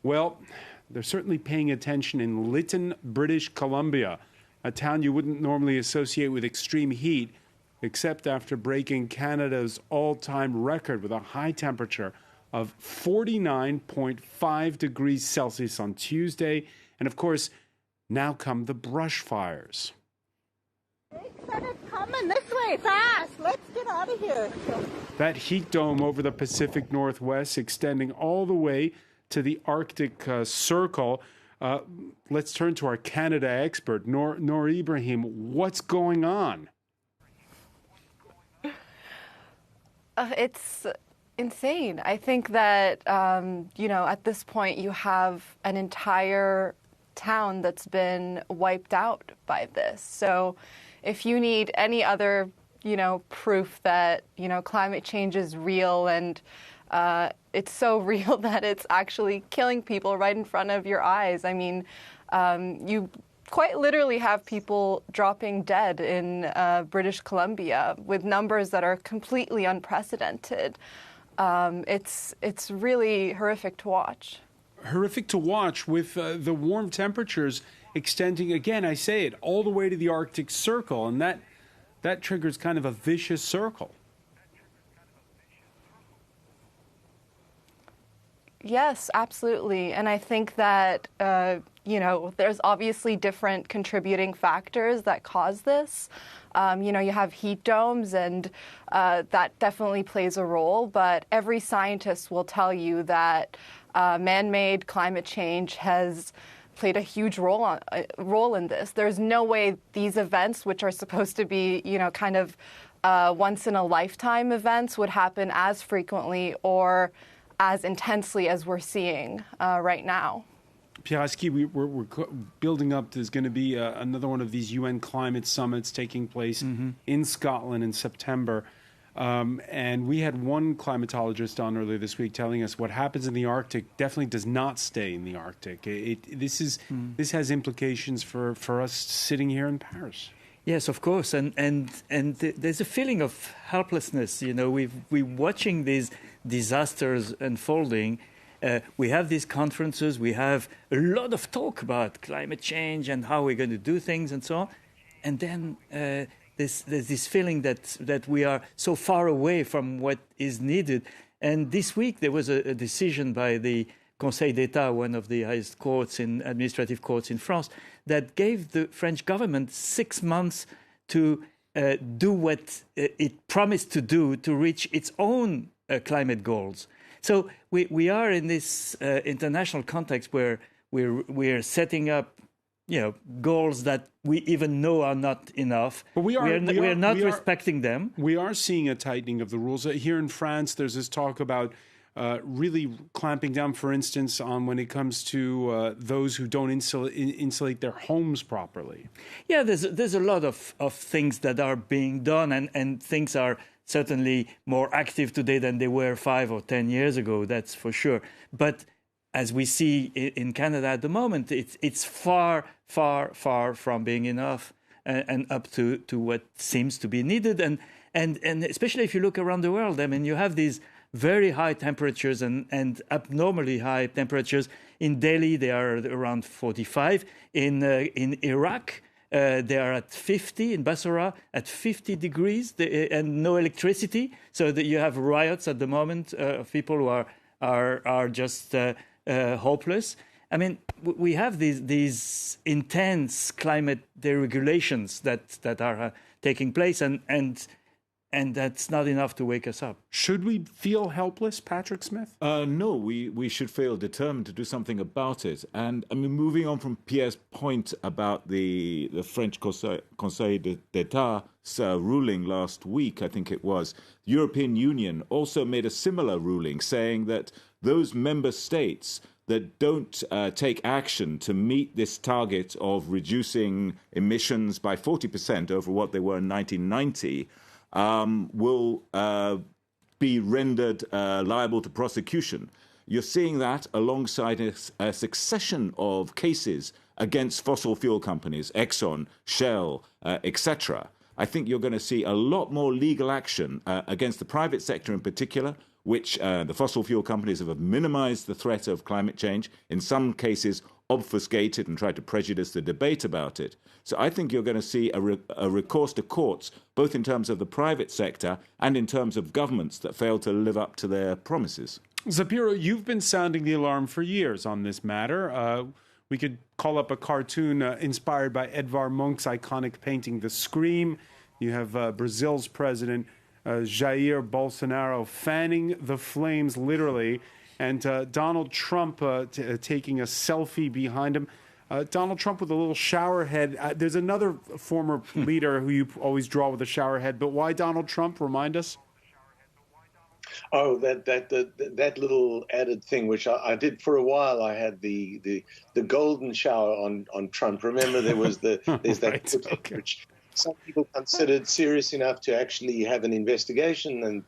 Well, they're certainly paying attention in Lytton, British Columbia, a town you wouldn't normally associate with extreme heat, except after breaking Canada's all-time record with a high temperature of 49.5 degrees Celsius on Tuesday. And of course, now come the brush fires. They said it's coming this way fast. Let's get out of here. That heat dome over the Pacific Northwest extending all the way to the Arctic Circle. Let's turn to our Canada expert, Noor Ibrahim. What's going on? It's insane. I think that, at this point you have an entire town that's been wiped out by this. So if you need any other, proof that, climate change is real and it's so real that it's actually killing people right in front of your eyes. I mean, you quite literally have people dropping dead in British Columbia with numbers that are completely unprecedented. It's really horrific to watch. Horrific to watch with the warm temperatures extending, again, I say it, all the way to the Arctic Circle, and that triggers kind of a vicious circle. Yes, absolutely. And I think that, there's obviously different contributing factors that cause this. You have heat domes, and that definitely plays a role. But every scientist will tell you that man-made climate change has played a huge role in this. There's no way these events, which are supposed to be, kind of once-in-a-lifetime events, would happen as frequently or as intensely as we're seeing right now. Pierre Haski, we're building up. There's going to be another one of these UN climate summits taking place in Scotland in September. And we had one climatologist on earlier this week telling us what happens in the Arctic definitely does not stay in the Arctic. This has implications for us sitting here in Paris. Yes, of course, and there's a feeling of helplessness. We're watching these disasters unfolding. We have these conferences. We have a lot of talk about climate change and how we're going to do things and so on. And then there's this feeling that we are so far away from what is needed. And this week there was a decision by the Conseil d'État, one of the highest courts administrative courts in France, that gave the French government 6 months to do what it promised to do to reach its own climate goals. So we are in this international context where we're setting up, goals that we even know are not enough. But we are not respecting them. We are seeing a tightening of the rules. Here in France, there's this talk about really clamping down, for instance, on when it comes to those who don't insulate their homes properly. Yeah, there's a lot of things that are being done, and things are certainly more active today than they were 5 or 10 years ago, that's for sure. But as we see in Canada at the moment, it's far, far, far from being enough and up to what seems to be needed. And especially if you look around the world, I mean, you have these very high temperatures and abnormally high temperatures. In Delhi, they are around 45. In Iraq, they are at 50, in Basra at 50 degrees and no electricity. So that you have riots at the moment of people who are just hopeless. I mean, we have these intense climate deregulations that are taking place, and that's not enough to wake us up. Should we feel helpless, Patrick Smith? No, we should feel determined to do something about it. And I mean, moving on from Pierre's point about the French Conseil d'État's ruling last week, I think it was, the European Union also made a similar ruling saying that those member states that don't take action to meet this target of reducing emissions by 40% over what they were in 1990 will be rendered liable to prosecution. You're seeing that alongside a succession of cases against fossil fuel companies, Exxon, Shell, etc. I think you're going to see a lot more legal action against the private sector in particular, which the fossil fuel companies have minimized the threat of climate change, in some cases obfuscated and tried to prejudice the debate about it. So I think you're going to see a recourse to courts, both in terms of the private sector and in terms of governments that fail to live up to their promises. Zapiro, you've been sounding the alarm for years on this matter. We could call up a cartoon inspired by Edvard Munch's iconic painting, The Scream. You have Brazil's president, Jair Bolsonaro, fanning the flames, literally, and Donald Trump taking a selfie behind him. Donald Trump with a little shower head. There's another former leader who you always draw with a shower head, but why Donald Trump? Remind us. Oh, that little added thing, which I did for a while. I had the golden shower on Trump. Remember, there's that Right, okay. which some people considered serious enough to actually have an investigation. And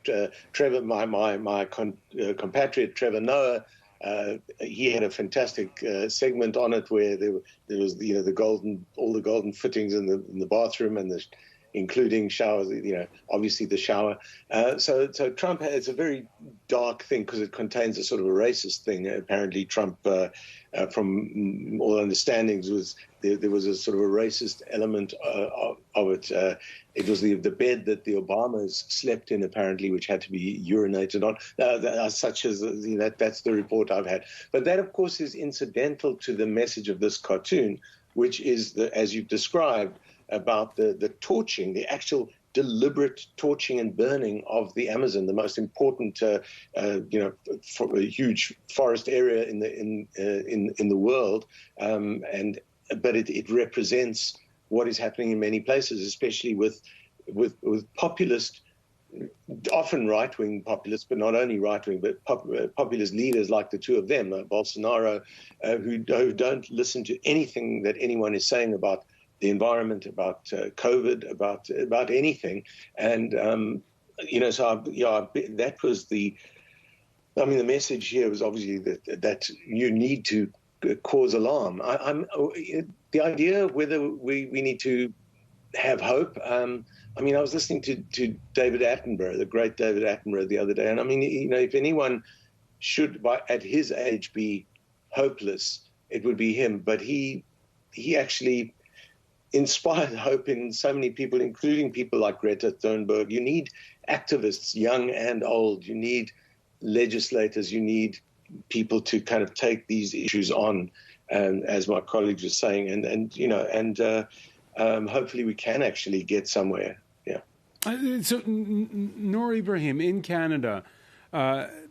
Trevor, my compatriot Trevor Noah, he had a fantastic segment on it where there was all the golden fittings in the bathroom and including showers, obviously the shower. So Trump has a very dark thing because it contains a sort of a racist thing. Apparently Trump, from all understandings, there was a sort of a racist element of it. It was the bed that the Obamas slept in, apparently, which had to be urinated on, such as that's the report I've had. But that, of course, is incidental to the message of this cartoon, which is, as you've described, about the torching, the actual deliberate torching and burning of the Amazon, the most important, a huge forest area in the world, but it represents what is happening in many places, especially with populist, often right-wing populists, but not only right-wing, but populist leaders like the two of them, Bolsonaro, who don't listen to anything that anyone is saying about the environment, about COVID, about anything, and that was the message here was obviously that you need to cause alarm. The idea of whether we need to have hope. I was listening to David Attenborough, the great David Attenborough, the other day, and if anyone should at his age be hopeless, it would be him. But he actually inspired hope in so many people, including people like Greta Thunberg. You need activists, young and old. You need legislators. You need people to kind of take these issues on, as my colleagues were saying, and hopefully we can actually get somewhere. Yeah. So, Noor Ibrahim, in Canada,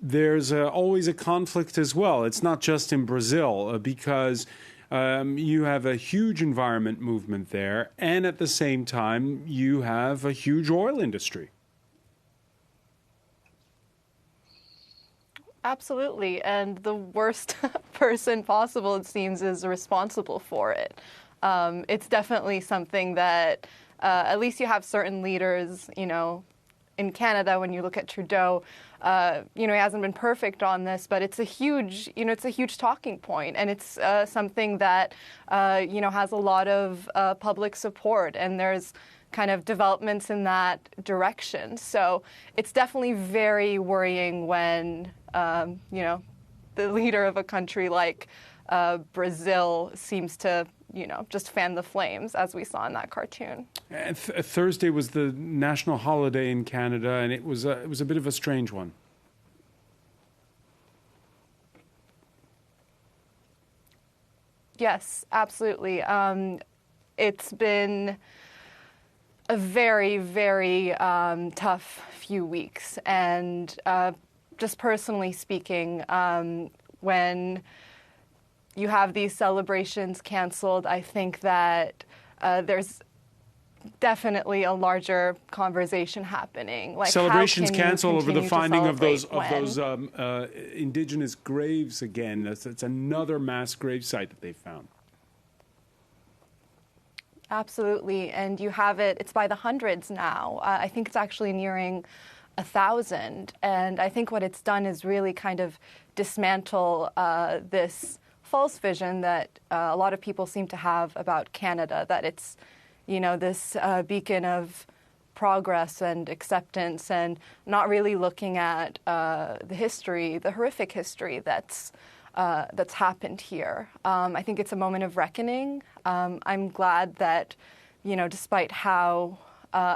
there's always a conflict as well. It's not just in Brazil, because you have a huge environment movement there, and at the same time, you have a huge oil industry. Absolutely, and the worst person possible, it seems, is responsible for it. It's definitely something that at least you have certain leaders, in Canada, when you look at Trudeau, he hasn't been perfect on this, but it's a huge, talking point, and it's something that, has a lot of public support, and there's kind of developments in that direction. So it's definitely very worrying when, the leader of a country like Brazil seems to, just fan the flames, as we saw in that cartoon. Thursday was the national holiday in Canada, and it was a bit of a strange one. Yes, absolutely. It's been a very, very tough few weeks, and just personally speaking, when you have these celebrations canceled, I think that there's definitely a larger conversation happening. Like, celebrations how can canceled over the finding of those indigenous graves again. It's another mass grave site that they found. Absolutely, and you have it's by the hundreds now. I think it's actually nearing 1,000, and I think what it's done is really kind of dismantle this false vision that a lot of people seem to have about Canada, that it's, this beacon of progress and acceptance, and not really looking at the history, the horrific history that's happened here. I think it's a moment of reckoning. I'm glad that, despite how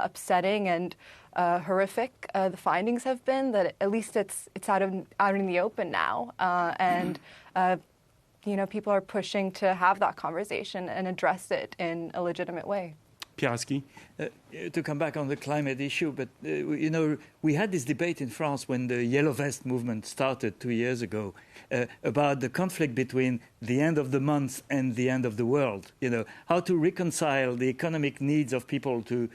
upsetting and horrific the findings have been, that at least it's out in the open now, and people are pushing to have that conversation and address it in a legitimate way. Pierre Haski? To come back on the climate issue, but we had this debate in France when the Yellow Vest movement started 2 years ago about the conflict between the end of the month and the end of the world. How to reconcile the economic needs of people to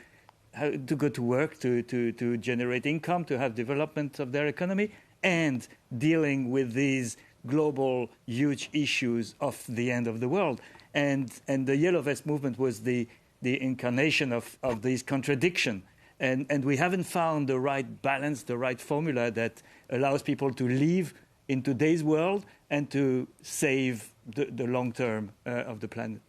go to work, to generate income, to have development of their economy, and dealing with these global huge issues of the end of the world. And the Yellow Vest movement was the incarnation of this contradiction. And we haven't found the right balance, the right formula that allows people to live in today's world and to save the long term of the planet.